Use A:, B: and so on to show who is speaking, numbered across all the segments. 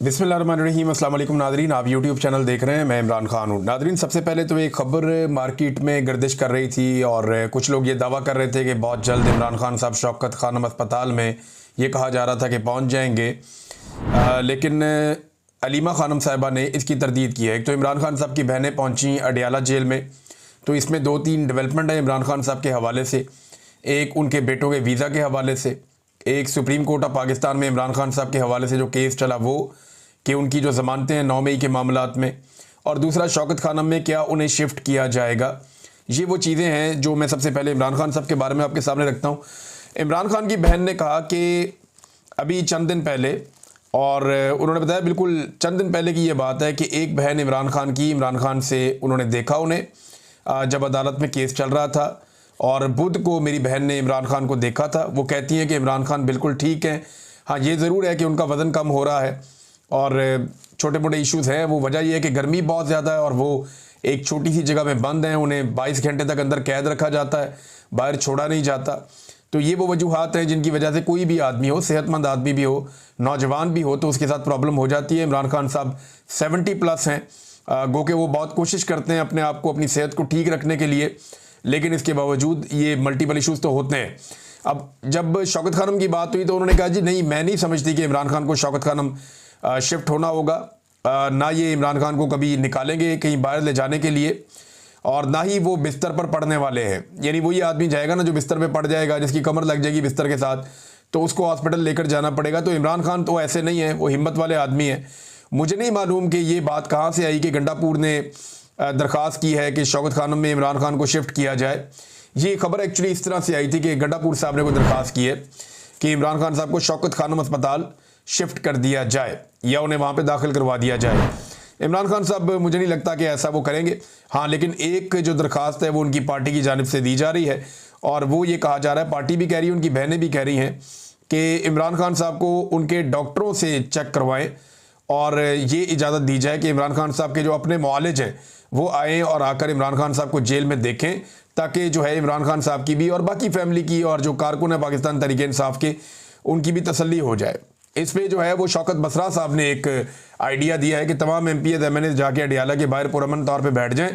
A: बिस्मिल्लाहिर्रहमानिर्रहीम। अस्सलाम वालेकुम नादरीन, आप यूट्यूब चैनल देख रहे हैं। मैं इमरान खान हूँ। नादरीन, सबसे पहले तो एक ख़बर मार्केट में गर्दिश कर रही थी और कुछ लोग ये दावा कर रहे थे कि बहुत जल्द इमरान खान साहब शौकत खानम अस्पताल में, ये कहा जा रहा था कि पहुँच जाएंगे, लेकिन अलीमा खानम साहिबा ने इसकी तरदीद की है। एक तो इमरान खान साहब की बहनें पहुँची अडियाला जेल में, तो इसमें 2-3 डेवलपमेंट है इमरान खान साहब के हवाले से। एक उनके बेटों के वीज़ा के हवाले से, एक सुप्रीम कोर्ट ऑफ पाकिस्तान में इमरान खान साहब के हवाले से जो केस चला वो, कि उनकी जो ज़मानतें हैं 9 मई के मामलात में, और दूसरा शौकत खानम में क्या उन्हें शिफ्ट किया जाएगा। ये वो चीज़ें हैं जो मैं सबसे पहले इमरान खान साहब के बारे में आपके सामने रखता हूँ। इमरान खान की बहन ने कहा कि अभी चंद दिन पहले, और उन्होंने बताया बिल्कुल चंद दिन पहले की ये बात है कि एक बहन इमरान खान की, इमरान खान से उन्होंने देखा उन्हें जब अदालत में केस चल रहा था, और बुध को मेरी बहन ने इमरान खान को देखा था। वो कहती हैं कि इमरान खान बिल्कुल ठीक हैं। हाँ, ये ज़रूर है कि उनका वज़न कम हो रहा है और छोटे मोटे इश्यूज़ हैं। वो वजह यह है कि गर्मी बहुत ज़्यादा है और वो एक छोटी सी जगह में बंद हैं। उन्हें 22 घंटे तक अंदर कैद रखा जाता है, बाहर छोड़ा नहीं जाता। तो ये वो वजूहात हैं जिनकी वजह से कोई भी आदमी हो, सेहतमंद आदमी भी हो, नौजवान भी हो, तो उसके साथ प्रॉब्लम हो जाती है। इमरान खान साहब 70+ हैं, गो के वो बहुत कोशिश करते हैं अपने आप को, अपनी सेहत को ठीक रखने के लिए, लेकिन इसके बावजूद ये मल्टीपल इश्यूज़ तो होते हैं। अब जब शौकत खानम की बात हुई तो उन्होंने कहा जी नहीं, मैं नहीं समझती कि इमरान खान को शौकत खानम शिफ्ट होना होगा, ना ये इमरान खान को कभी निकालेंगे कहीं बाहर ले जाने के लिए, और ना ही वो बिस्तर पर पड़ने वाले हैं। यानी वो ये आदमी जाएगा ना जो बिस्तर पे पड़ जाएगा, जिसकी कमर लग जाएगी बिस्तर के साथ, तो उसको हॉस्पिटल लेकर जाना पड़ेगा। तो इमरान खान तो ऐसे नहीं है, वो हिम्मत वाले आदमी हैं। मुझे नहीं मालूम कि ये बात कहाँ से आई कि गंडापुर ने दरख्वास्त की है कि शौकत खानम में इमरान खान को शिफ्ट किया जाए। ये खबर एक्चुअली इस तरह से आई थी कि गंडापुर साहब ने कोई दरख्वास्त की है कि इमरान खान साहब को शौकत खानम अस्पताल शिफ्ट कर दिया जाए या उन्हें वहाँ पे दाखिल करवा दिया जाए। इमरान खान साहब मुझे नहीं लगता कि ऐसा वो करेंगे। हाँ, लेकिन एक जो दरख्वास्त है वो उनकी पार्टी की जानिब से दी जा रही है, और वो ये कहा जा रहा है, पार्टी भी कह रही है, उनकी बहनें भी कह रही हैं कि इमरान खान साहब को उनके डॉक्टरों से चेक करवाएं और ये इजाज़त दी जाए कि इमरान खान साहब के जो अपने मुआलिज हैं वो आएँ और आकर इमरान खान साहब को जेल में देखें, ताकि जो है इमरान खान साहब की भी और बाकी फैमिली की और जो कारकुन है पाकिस्तान तहरीक इंसाफ के, उनकी भी तसल्ली हो जाए। इस पे जो है वो शौकत बसरा साहब ने एक आइडिया दिया है कि तमाम MPs MNAs जाके अडियाला के बाहर पुरअमन तौर पे बैठ जाएं,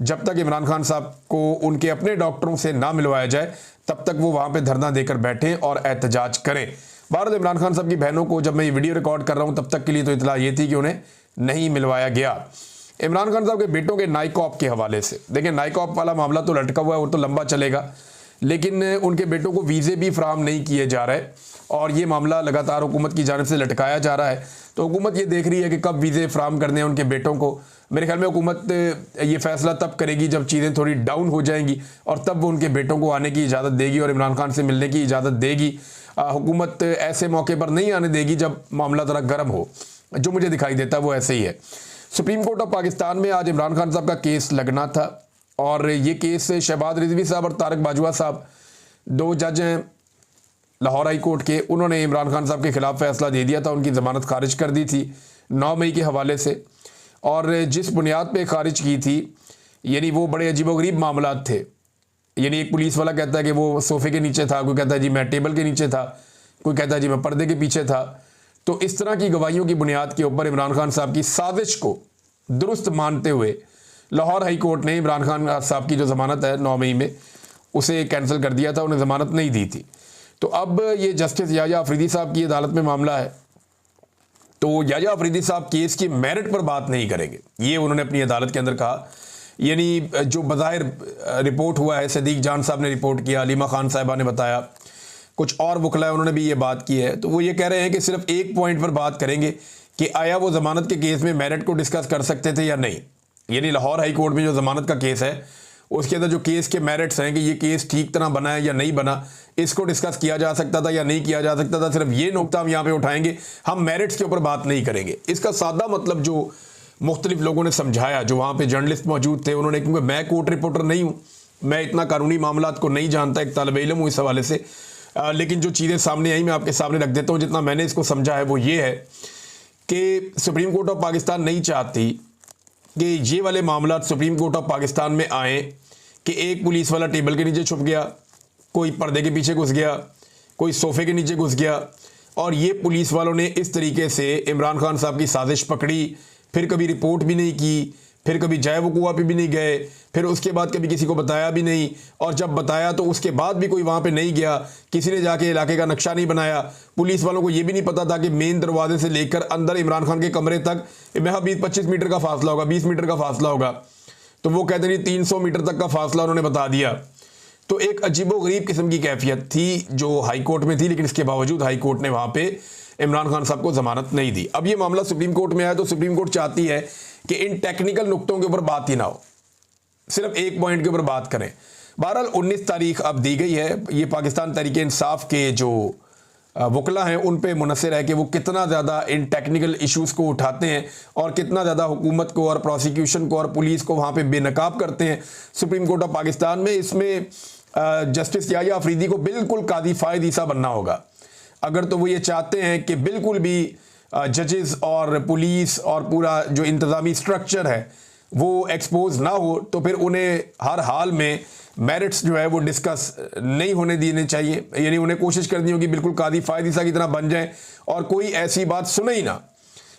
A: जब तक इमरान खान साहब को उनके अपने डॉक्टरों से ना मिलवाया जाए तब तक वो वहाँ पे धरना देकर बैठें और एहतजाज करें। बहरहाल इमरान खान साहब की बहनों को जब मैं ये वीडियो रिकॉर्ड कर रहा हूँ तब तक के लिए तो इतला ये थी कि उन्हें नहीं मिलवाया गया। इमरान खान साहब के बेटों के नाइकॉप के हवाले से, देखिए नाइकॉप वाला मामला तो लटका हुआ है, वो तो लंबा चलेगा, लेकिन उनके बेटों को वीज़े भी फराहम नहीं किए जा रहे और ये मामला लगातार हुकूमत की जानिब से लटकाया जा रहा है। तो हुकूमत ये देख रही है कि कब वीज़े फराहम करने हैं उनके बेटों को। मेरे ख्याल में हुकूमत ये फ़ैसला तब करेगी जब चीज़ें थोड़ी डाउन हो जाएंगी, और तब वो उनके बेटों को आने की इजाज़त देगी और इमरान खान से मिलने की इजाज़त देगी। हुकूमत ऐसे मौके पर नहीं आने देगी जब मामला ज़रा गर्म हो। जो मुझे दिखाई देता है वो ऐसे ही है। सुप्रीम कोर्ट ऑफ पाकिस्तान में आज इमरान खान साहब का केस लगना था, और ये केस शहबाज रिजवी साहब और तारक बाजवा साहब, 2 जज हैं लाहौर हाई कोर्ट के, उन्होंने इमरान खान साहब के ख़िलाफ़ फ़ैसला दे दिया था, उनकी ज़मानत खारिज कर दी थी 9 मई के हवाले से। और जिस बुनियाद पे खारिज की थी, यानी वो बड़े अजीबोगरीब मामलात थे। यानी एक पुलिस वाला कहता है कि वो सोफ़े के नीचे था, कोई कहता है जी मैं टेबल के नीचे था, कोई कहता है जी मैं पर्दे के पीछे था। तो इस तरह की गवाहियों की बुनियाद के ऊपर इमरान खान साहब की साजिश को दुरुस्त मानते हुए लाहौर हाई कोर्ट ने इमरान खान साहब की जो ज़मानत है 9 मई में, उसे कैंसिल कर दिया था, उन्हें ज़मानत नहीं दी थी। तो अब ये जस्टिस याह्या अफरीदी साहब की अदालत में मामला है, तो याह्या अफरीदी साहब केस की मेरिट पर बात नहीं करेंगे, ये उन्होंने अपनी अदालत के अंदर कहा। यानी जो बज़ाहिर रिपोर्ट हुआ है, सदीक जान साहब ने रिपोर्ट किया, अलीमा खान साहिबा ने बताया, कुछ और वकला उन्होंने भी ये बात की है, तो वो ये कह रहे हैं कि सिर्फ एक पॉइंट पर बात करेंगे कि आया वो ज़मानत के केस में मेरिट को डिस्कस कर सकते थे या नहीं। यानी लाहौर हाई कोर्ट में जो ज़मानत का केस है उसके अंदर जो केस के मेरिट्स हैं कि ये केस ठीक तरह बना है या नहीं बना, इसको डिस्कस किया जा सकता था या नहीं किया जा सकता था, सिर्फ ये नुकता हम यहाँ पे उठाएंगे, हम मेरिट्स के ऊपर बात नहीं करेंगे। इसका सादा मतलब जो मुख्तलिफ लोगों ने समझाया, जो वहाँ पे जर्नलिस्ट मौजूद थे, उन्होंने, क्योंकि मैं कोर्ट रिपोर्टर नहीं हूँ, मैं इतना कानूनी मामलात को नहीं जानता, एक तालिब इल्म हूँ इस हवाले से, लेकिन जो चीज़ें सामने आई मैं आपके सामने रख देता हूँ। जितना मैंने इसको समझा है वो ये है कि सुप्रीम कोर्ट ऑफ पाकिस्तान नहीं चाहती कि ये वाले मामला सुप्रीम कोर्ट ऑफ पाकिस्तान में आए कि एक पुलिस वाला टेबल के नीचे छुप गया, कोई पर्दे के पीछे घुस गया, कोई सोफ़े के नीचे घुस गया, और ये पुलिस वालों ने इस तरीके से इमरान खान साहब की साजिश पकड़ी, फिर कभी रिपोर्ट भी नहीं की, फिर कभी जय वकुआ पे भी नहीं गए, फिर उसके बाद कभी किसी को बताया भी नहीं, और जब बताया तो उसके बाद भी कोई वहाँ पे नहीं गया, किसी ने जाके इलाके का नक्शा नहीं बनाया। पुलिस वालों को ये भी नहीं पता था कि मेन दरवाजे से लेकर अंदर इमरान खान के कमरे तक महज 20-25 मीटर का फासला होगा, 20 मीटर का फासला होगा, तो वो कहते नहीं 300 मीटर तक का फासला उन्होंने बता दिया। तो एक अजीबोगरीब किस्म की कैफियत थी जो हाई कोर्ट में थी, लेकिन इसके बावजूद हाई कोर्ट ने वहाँ पे इमरान खान साहब को जमानत नहीं दी। अब ये मामला सुप्रीम कोर्ट में आया तो सुप्रीम कोर्ट चाहती है कि इन टेक्निकल नुक्तों के ऊपर बात ही ना हो, सिर्फ एक पॉइंट के ऊपर बात करें। बहरहाल 19 तारीख अब दी गई है, ये पाकिस्तान तहरीक-ए-इंसाफ के जो वकला हैं उन पे मुनसर है कि वो कितना ज़्यादा इन टेक्निकल इश्यूज़ को उठाते हैं और कितना ज़्यादा हुकूमत को और प्रोसिक्यूशन को और पुलिस को वहाँ पे बेनकाब करते हैं। सुप्रीम कोर्ट ऑफ पाकिस्तान में इसमें जस्टिस याह्या अफरीदी को बिल्कुल कादी फायद ईसा बनना होगा। अगर तो वो ये चाहते हैं कि बिल्कुल भी जजेस और पुलिस और पूरा जो इंतज़ामी स्ट्रक्चर है वो एक्सपोज ना हो, तो फिर उन्हें हर हाल में मेरिट्स जो है वो डिस्कस नहीं होने देने चाहिए, यानी उन्हें कोशिश करनी होगी बिल्कुल कादी फायद ईसा की तरह बन जाए और कोई ऐसी बात सुने ही ना,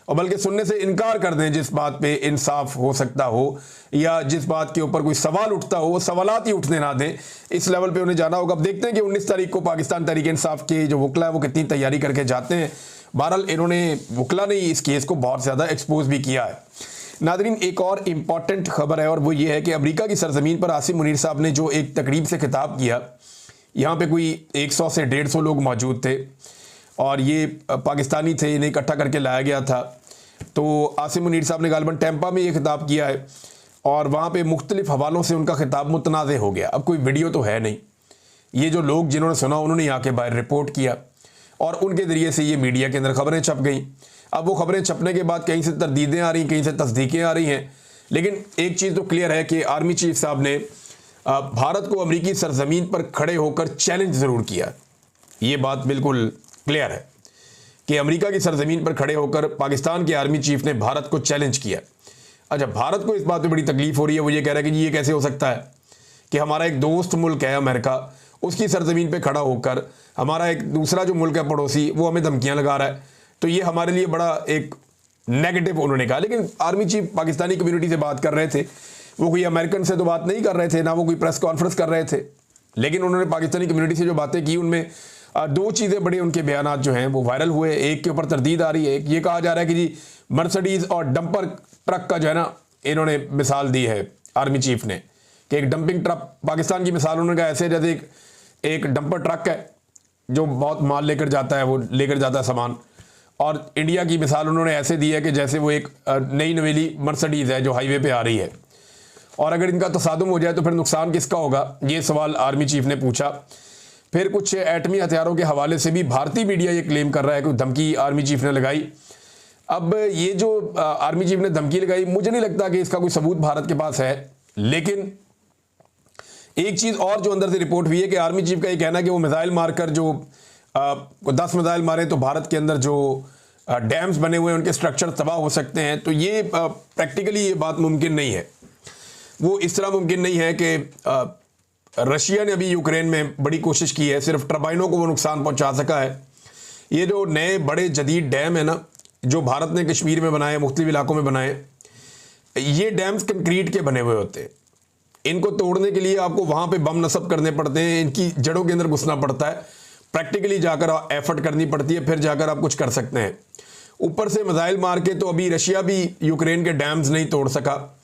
A: और बल्कि सुनने से इनकार कर दें जिस बात पे इंसाफ हो सकता हो या जिस बात के ऊपर कोई सवाल उठता हो वो सवालात ही उठने ना दें। इस लेवल पे उन्हें जाना होगा। अब देखते हैं कि 19 तारीख को पाकिस्तान तहरीक इंसाफ के जो वकला है वो कितनी तैयारी करके जाते हैं। बहरहाल इन्होंने वकला ने इस केस को बहुत ज़्यादा एक्सपोज भी किया है। नादरीन, एक और इम्पॉर्टेंट खबर है और वो ये है कि अमेरिका की सरजमीन पर आसिम मुनीर साहब ने जो एक तकरीब से खिताब किया, यहाँ पे कोई 100 से 150 लोग मौजूद थे और ये पाकिस्तानी थे, इन्हें इकट्ठा करके लाया गया था। तो आसिम मुनीर साहब ने गालिबन टैंपा में ये खिताब किया है और वहाँ पे मुख्तलिफ हवालों से उनका खिताब मुतनाज़ हो गया। अब कोई वीडियो तो है नहीं, ये जो लोग जिन्होंने सुना उन्होंने यहाँ के बाहर रिपोर्ट किया और उनके ज़रिए से ये मीडिया के अंदर खबरें छप गई। अब वो खबरें छपने के बाद कहीं से तरदीदें आ रही, कहीं से तस्दीकें आ रही हैं, लेकिन एक चीज़ तो क्लियर है कि आर्मी चीफ साहब ने भारत को अमरीकी सरजमीन पर खड़े होकर चैलेंज ज़रूर किया। ये बात बिल्कुल क्लियर है कि अमेरिका की सरजमीन पर खड़े होकर पाकिस्तान के आर्मी चीफ ने भारत को चैलेंज किया। अच्छा, भारत को इस बात पे बड़ी तकलीफ हो रही है, वो ये कह रहा है कि जी ये कैसे हो सकता है कि हमारा एक दोस्त मुल्क है अमेरिका, उसकी सरजमीन पे खड़ा होकर हमारा एक दूसरा जो मुल्क है पड़ोसी वो हमें धमकियां लगा रहा है, तो ये हमारे लिए बड़ा एक नेगेटिव उन्होंने कहा। लेकिन आर्मी चीफ पाकिस्तानी कम्युनिटी से बात कर रहे थे, वो कोई अमेरिकन से तो बात नहीं कर रहे थे, ना वो कोई प्रेस कॉन्फ्रेंस कर रहे थे, लेकिन उन्होंने पाकिस्तानी कम्युनिटी से जो बातें की उनमें दो चीज़ें बड़े उनके बयानात जो हैं वो वायरल हुए। एक के ऊपर तरदीद आ रही है, एक ये कहा जा रहा है कि जी मर्सिडीज़ और डंपर ट्रक का जो है ना, इन्होंने मिसाल दी है आर्मी चीफ ने कि एक डंपिंग ट्रक, पाकिस्तान की मिसाल उन्होंने कहा ऐसे जैसे एक डंपर ट्रक है जो बहुत माल लेकर जाता है, वो लेकर जाता है सामान, और इंडिया की मिसाल उन्होंने ऐसे दी है कि जैसे वो एक नई नवेली मर्सिडीज़ है जो हाईवे पे आ रही है, और अगर इनका तसादुम हो जाए तो फिर नुकसान किसका होगा, ये सवाल आर्मी चीफ ने पूछा। फिर कुछ एटमी हथियारों के हवाले से भी भारतीय मीडिया ये क्लेम कर रहा है कि धमकी आर्मी चीफ ने लगाई। अब ये जो आर्मी चीफ ने धमकी लगाई, मुझे नहीं लगता कि इसका कोई सबूत भारत के पास है, लेकिन एक चीज़ और जो अंदर से रिपोर्ट हुई है कि आर्मी चीफ का ये कहना है कि वो मिसाइल मारकर जो 10 मिसाइल मारे तो भारत के अंदर जो डैम्स बने हुए हैं उनके स्ट्रक्चर तबाह हो सकते हैं। तो ये प्रैक्टिकली ये बात मुमकिन नहीं है, वो इस तरह मुमकिन नहीं है कि रशिया ने अभी यूक्रेन में बड़ी कोशिश की है, सिर्फ टर्बाइनों को वो नुकसान पहुंचा सका है। ये जो नए बड़े जदीद डैम है ना जो भारत ने कश्मीर में बनाए, मुख्तलिफ इलाकों में बनाए, ये डैम्स कंक्रीट के बने हुए होते हैं। इनको तोड़ने के लिए आपको वहाँ पे बम नस्ब करने पड़ते हैं, इनकी जड़ों के अंदर घुसना पड़ता है, प्रैक्टिकली जाकर एफर्ट करनी पड़ती है, फिर जाकर आप कुछ कर सकते हैं। ऊपर से मिसाइल मार के तो अभी रशिया भी यूक्रेन के डैम्स नहीं तोड़ सका,